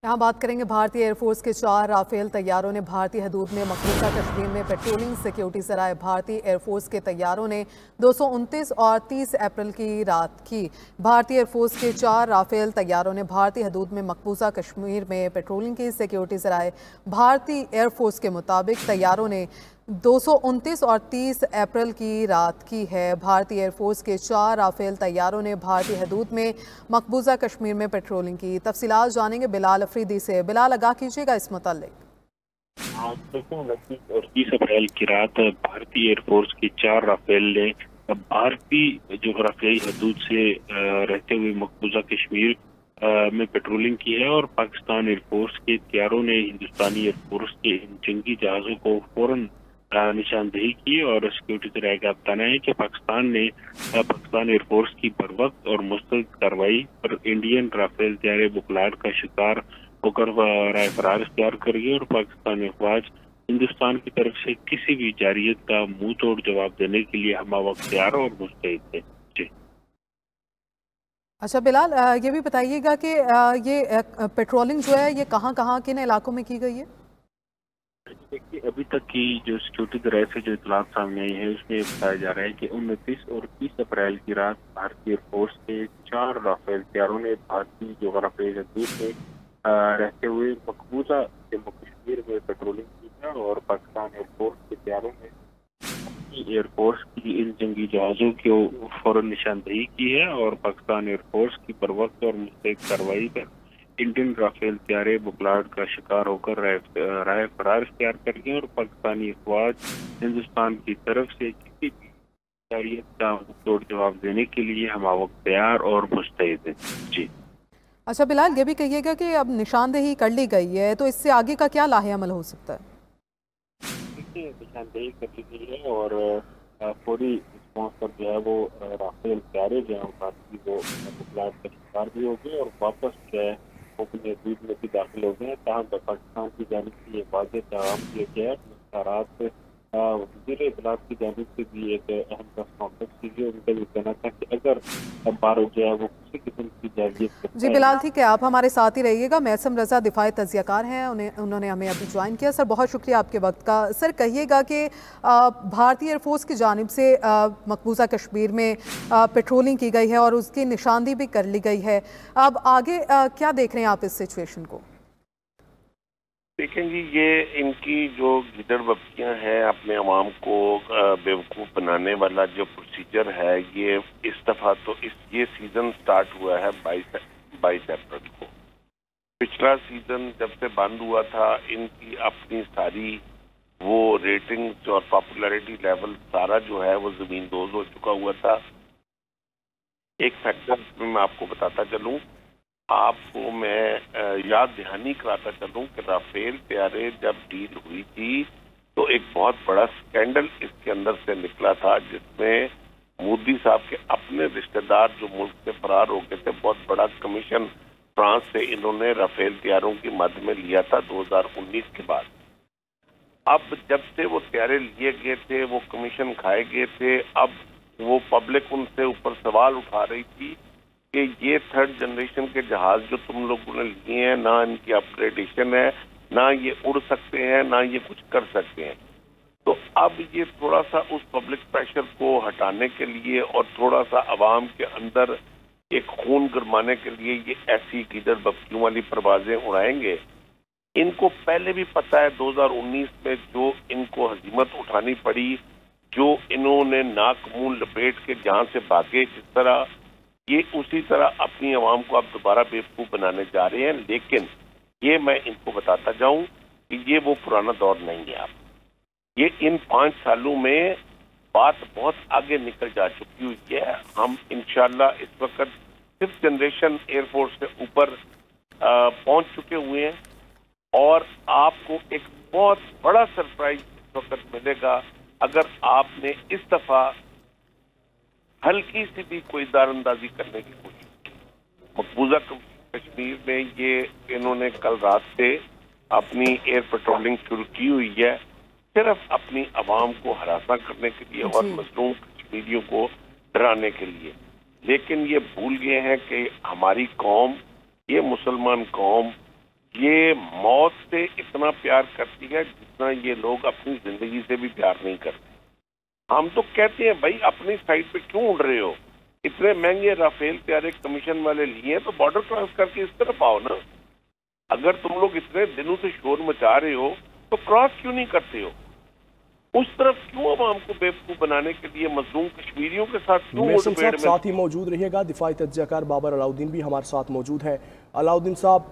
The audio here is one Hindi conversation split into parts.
यहाँ बात करेंगे भारतीय एयरफोर्स के 4 राफेल तैयारों ने भारतीय हदूद में मकबूजा कश्मीर में पेट्रोलिंग सिक्योरिटी सराय। भारतीय एयरफोर्स के तैयारों ने 229 और 30 अप्रैल की रात की। भारतीय एयरफोर्स के 4 राफेल तैयारों ने भारतीय हदूद में मकबूजा कश्मीर में पेट्रोलिंग की सिक्योरिटी सराय। भारतीय एयरफोर्स के मुताबिक तैयारों ने 229 और 30 अप्रैल की रात की है। भारतीय एयरफोर्स के 4 राफेल तैयारों ने भारतीय हदूद में मकबूजा कश्मीर में पेट्रोलिंग की। तफसीलात जानेंगे बिलाल अफरीदी से। बिलाल, आगाह कीजिएगा इस मुताल्लिक। 29 और 30 अप्रैल की रात भारतीय एयरफोर्स के 4 राफेल ने भारतीय जो राफेल हदूद से रहते हुए मकबूजा कश्मीर में पेट्रोलिंग की है और पाकिस्तान एयरफोर्स के तैयारों ने हिंदुस्तानी एयरफोर्स के इन जंगी जहाजों को फौरन निशानदेही की। और सिक्योरिटी सराय का बताना है कि पाकिस्तान एयरफोर्स की बरवक्त और मुस्तैद कार्रवाई पर इंडियन राफेल तैयारे बुखलाहट का शिकार होकर राय फरार इख्तियार कर गई और पाकिस्तानी अफवाज हिंदुस्तान की तरफ से किसी भी जारियत का मुंह तोड़ जवाब देने के लिए हमवक्त तैयार और मुस्तैद थे। जी अच्छा बिलाल, ये भी बताइएगा कि ये पेट्रोलिंग जो है ये कहाँ किन इलाकों में की गई है? देखिए, अभी तक की जो सिक्योरिटी दराय से जो इतलात सामने आई है उसमें बताया जा रहा है कि 29 और 30 अप्रैल की रात भारतीय एयरफोर्स के 4 राफेल तैयारों ने भारतीय जो राफेल हदूद में रहते हुए मकबूजा जम्मू कश्मीर में पेट्रोलिंग की है और पाकिस्तान एयरफोर्स के तैयारों ने एयरफोर्स की इन जंगी जहाजों की फौरन निशानदेही की है और पाकिस्तान एयरफोर्स की बरवक्त और मुस्तैद कार्रवाई पर इंडियन राफेल तैयारे बुखलाहट का शिकार होकर राय फरार इख्तियार कर गए और पाकिस्तानी अफवाज हिंदुस्तान की तरफ से किसी भी जारियत का तोड़ जवाब देने के लिए हमवक्त तैयार और मुस्तैद हैं। जी अच्छा बिलाल, ये भी कहिएगा कि अब निशानदेही कर ली गई है तो इससे आगे का क्या लाहे अमल हो सकता है? देखिए, निशानदेही कर ली गई है और पूरी रिस्पॉन्स पर जो है वो राफेल तैयारे जो है वो बुखलाहट का शिकार भी हो गए और वापस जो है अपने हदूद में भी दाखिल हो गए हैं। तहाँ पाकिस्तान की जानिब से ये वाज़ेह पैगाम दिया गया है। वज़ीर इत्तलात की जानिब से भी एक अहम प्रेस कॉन्फ्रेंस की गई। उनका भी कहना था कि अगर बार जो है वो किसी किस्म की जारियत जी बिलाल, ठीक है, आप हमारे साथ ही रहिएगा। मैसम रजा दिफाई तज्जियाकार हैं, उन्होंने हमें अभी ज्वाइन किया। सर, बहुत शुक्रिया आपके वक्त का। सर, कहिएगा कि भारतीय एयरफोर्स की जानिब से मकबूजा कश्मीर में पेट्रोलिंग की गई है और उसकी निशानदेही भी कर ली गई है। अब आगे क्या देख रहे हैं आप इस सिचुएशन को? देखें जी, ये इनकी जो गिदड़ बप्पियां हैं अपने अवाम को बेवकूफ़ बनाने वाला जो प्रोसीजर है, ये इस दफ़ा तो ये सीज़न स्टार्ट हुआ है 22 अप्रैल को। पिछला सीज़न जब से बंद हुआ था, इनकी अपनी सारी वो रेटिंग्स और पॉपुलैरिटी लेवल सारा जो है वो ज़मीन दोज़ हो चुका हुआ था। एक फैक्टर मैं आपको बताता चलूँ, आपको मैं याद दहानी कराता चलूं कि राफेल तैयारे जब डील हुई थी तो एक बहुत बड़ा स्कैंडल इसके अंदर से निकला था, जिसमें मोदी साहब के अपने रिश्तेदार जो मुल्क से फरार हो गए थे, बहुत बड़ा कमीशन फ्रांस से इन्होंने राफेल तैयारों की मद में लिया था 2019 के बाद। अब जब से वो तैयारे लिए गए थे, वो कमीशन खाए गए थे, अब वो पब्लिक उनसे ऊपर सवाल उठा रही थी कि ये थर्ड जनरेशन के जहाज जो तुम लोगों ने लिए हैं, ना इनकी अपग्रेडेशन है, ना ये उड़ सकते हैं, ना ये कुछ कर सकते हैं। तो अब ये थोड़ा सा उस पब्लिक प्रेशर को हटाने के लिए और थोड़ा सा आवाम के अंदर एक खून गरमाने के लिए ये ऐसी गिदड़ बप्पियों वाली परवाजें उड़ाएंगे। इनको पहले भी पता है 2019 में जो इनको हजीमत उठानी पड़ी, जो इन्होंने नाक मुंह लपेट के जहां से भागे, जिस तरह ये उसी तरह अपनी आवाम को अब दोबारा बेवकूफ़ बनाने जा रहे हैं। लेकिन ये मैं इनको बताता जाऊं कि ये वो पुराना दौर नहीं है। आप ये इन 5 सालों में बात बहुत आगे निकल जा चुकी हुई है। हम इंशाल्लाह इस वक्त 5th जनरेशन एयरफोर्स से ऊपर पहुंच चुके हुए हैं और आपको एक बहुत बड़ा सरप्राइज इस वक्त मिलेगा अगर आपने इस दफा हल्की सी भी कोई दारंदाजी करने की कोशिश की। मकबूजा कश्मीर में ये इन्होंने कल रात से अपनी एयर पेट्रोलिंग शुरू की हुई है, सिर्फ अपनी आवाम को हरासा करने के लिए और मजलूम कश्मीरियों को डराने के लिए। लेकिन ये भूल गए हैं कि हमारी कौम, ये मुसलमान कौम, ये मौत से इतना प्यार करती है जितना ये लोग अपनी जिंदगी से भी प्यार नहीं करते। हम तो कहते हैं भाई अपनी साइड पे क्यों उड़ रहे हो, इतने महंगे राफेल तैयारे कमीशन वाले लिए तो बॉर्डर क्रॉस करके इस तरफ आओ ना। अगर तुम लोग इतने दिनों से शोर मचा रहे हो तो क्रॉस क्यों नहीं करते हो? उस तरफ क्यों अब हमको बेवकूफ बनाने के लिए मजलूम कश्मीरियों के साथ क्यों साहब साथ ही मौजूद रहिएगा। दिफाई तज्जियाकार बाबर अलाउद्दीन भी हमारे साथ मौजूद हैं। अलाउद्दीन साहब,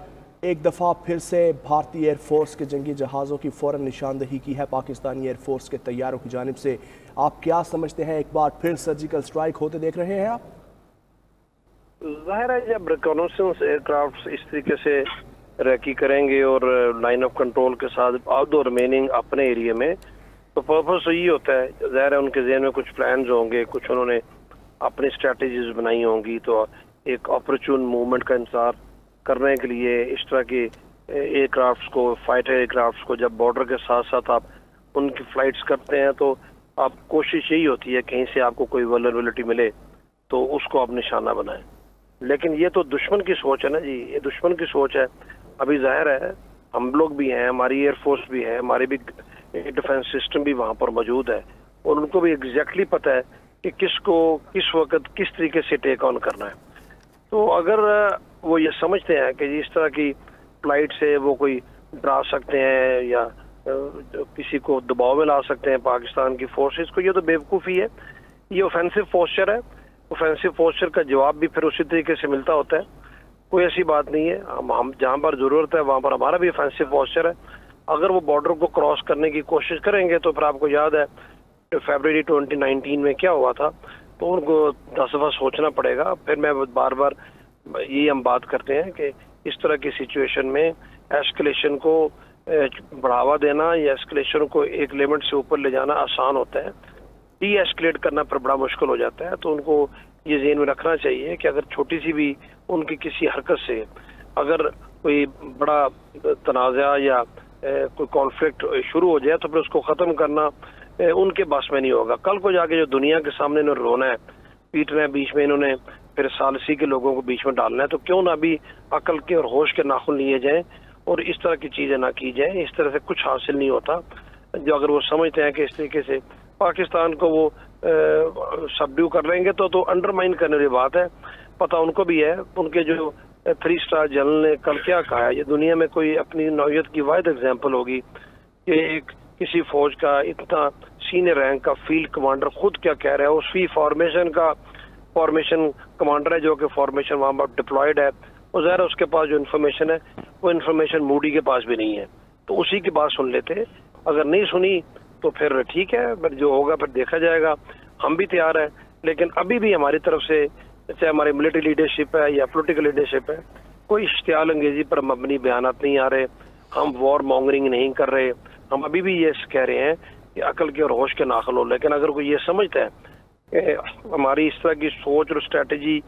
एक दफ़ा फिर से भारतीय एयरफोर्स के जंगी जहाज़ों की फ़ौरन निशानदही की है पाकिस्तानी एयरफोर्स के तैयारों की जानिब से। आप क्या समझते हैं, एक बार फिर सर्जिकल स्ट्राइक होते देख रहे हैं आप? जाहिर है जब रिकॉनेसेंस एयरक्राफ्ट इस तरीके से रैकी करेंगे और लाइन ऑफ कंट्रोल के साथ आउट दो रिमेनिंग अपने एरिया में, तो पर्पस ये होता है, जाहिर है उनके जहन में कुछ प्लान्स होंगे, कुछ उन्होंने अपनी स्ट्रेटजीज बनाई होंगी, तो एक ऑपरचून मूवमेंट का इंतजार करने के लिए इस तरह के एयरक्राफ्ट्स को, फाइटर एयरक्राफ्ट्स को जब बॉर्डर के साथ साथ आप उनकी फ्लाइट्स करते हैं तो आप कोशिश यही होती है कहीं से आपको कोई वल्नरेबिलिटी मिले तो उसको आप निशाना बनाएं। लेकिन ये तो दुश्मन की सोच है ना जी, ये दुश्मन की सोच है। अभी जाहिर है हम लोग भी हैं, हमारी एयरफोर्स भी है, हमारी भी डिफेंस सिस्टम भी वहाँ पर मौजूद है और उनको भी एग्जैक्टली पता है कि किसको किस वक्त किस तरीके से टेक ऑन करना है। तो अगर वो ये समझते हैं कि इस तरह की फ्लाइट से वो कोई डरा सकते हैं या किसी को दबाव में ला सकते हैं पाकिस्तान की फोर्सेस को, ये तो बेवकूफ़ी है। ये ऑफेंसिव पोस्चर है, ऑफेंसिव पोस्चर का जवाब भी फिर उसी तरीके से मिलता होता है। कोई ऐसी बात नहीं है, हम जहाँ पर ज़रूरत है वहाँ पर हमारा भी ऑफेंसिव पोस्चर है। अगर वो बॉर्डर को क्रॉस करने की कोशिश करेंगे तो फिर आपको याद है फरवरी 2019 में क्या हुआ था, तो उनको 10 दफ़ा सोचना पड़ेगा। फिर मैं बार बार ये हम बात करते हैं कि इस तरह की सिचुएशन में एस्केलेशन को बढ़ावा देना या एस्केलेशन को एक लिमिट से ऊपर ले जाना आसान होता है, डी एस्केलेट करना पर बड़ा मुश्किल हो जाता है। तो उनको ये ज़हन में रखना चाहिए कि अगर छोटी सी भी उनकी किसी हरकत से अगर कोई बड़ा तनाज़ा या कोई कॉन्फ्लिक्ट शुरू हो जाए तो फिर उसको ख़त्म करना उनके बस में नहीं होगा। कल को जाके जो दुनिया के सामने इन्होंने रोना है, पीटना है, बीच में इन्होंने फिर सालसी के लोगों को बीच में डालना है, तो क्यों ना भी अकल के और होश के नाखून लिए जाएं और इस तरह की चीज़ें ना की जाएं। इस तरह से कुछ हासिल नहीं होता। जो अगर वो समझते हैं कि इस तरीके से पाकिस्तान को वो सबड्यू कर लेंगे तो अंडरमाइन करने की बात है। पता उनको भी है, उनके जो 3 स्टार जनरल ने कल क्या कहा है, ये दुनिया में कोई अपनी नौयत की वाहिद एग्जाम्पल होगी कि एक किसी फौज का इतना सीनियर रैंक का फील्ड कमांडर खुद क्या कह रहा है। उसकी फॉर्मेशन कमांडर है जो कि फॉर्मेशन वहाँ पर डिप्लॉयड है, और ज़ाहिर है उसके पास जो इन्फॉर्मेशन है वो इन्फॉर्मेशन मूडी के पास भी नहीं है, तो उसी की बात सुन लेते। अगर नहीं सुनी तो फिर ठीक है, फिर जो होगा फिर देखा जाएगा। हम भी तैयार हैं, लेकिन अभी भी हमारी तरफ से चाहे हमारी मिलिट्री लीडरशिप है या पॉलिटिकल लीडरशिप है, कोई इश्तियाल अंगेजी पर मबनी बयानात नहीं आ रहे, हम वॉर मॉन्गरिंग नहीं कर रहे। हम अभी भी ये कह रहे हैं कि अकल के और होश के नाखुन हो। लेकिन अगर कोई ये समझता है कि हमारी इस तरह की सोच और स्ट्रेटजी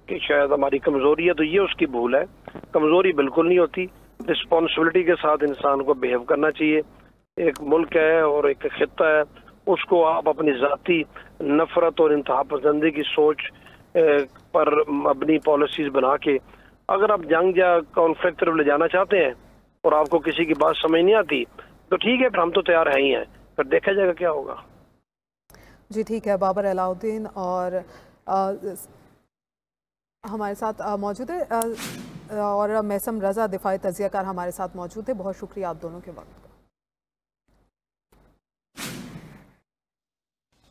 कि शायद हमारी कमज़ोरी है, तो ये उसकी भूल है। कमज़ोरी बिल्कुल नहीं होती, रिस्पॉन्सिबिलिटी के साथ इंसान को बिहेव करना चाहिए। एक मुल्क है और एक खित्ता है, उसको आप अपनी ज़ाती नफरत और इंतहा पसंदी की सोच पर अपनी पॉलिसीज बना के अगर आप जंग या कॉन्फ्लिक्ट तरफ ले जाना चाहते हैं और आपको किसी की बात समझ नहीं आती तो ठीक है, फिर हम तो तैयार हैं ही हैं, फिर देखा जाएगा क्या होगा। जी ठीक है, बाबर अलाउद्दीन और हमारे साथ मौजूद है और मैसम रज़ा दिफाई तजियाकार हमारे साथ मौजूद है। बहुत शुक्रिया आप दोनों के वक्त।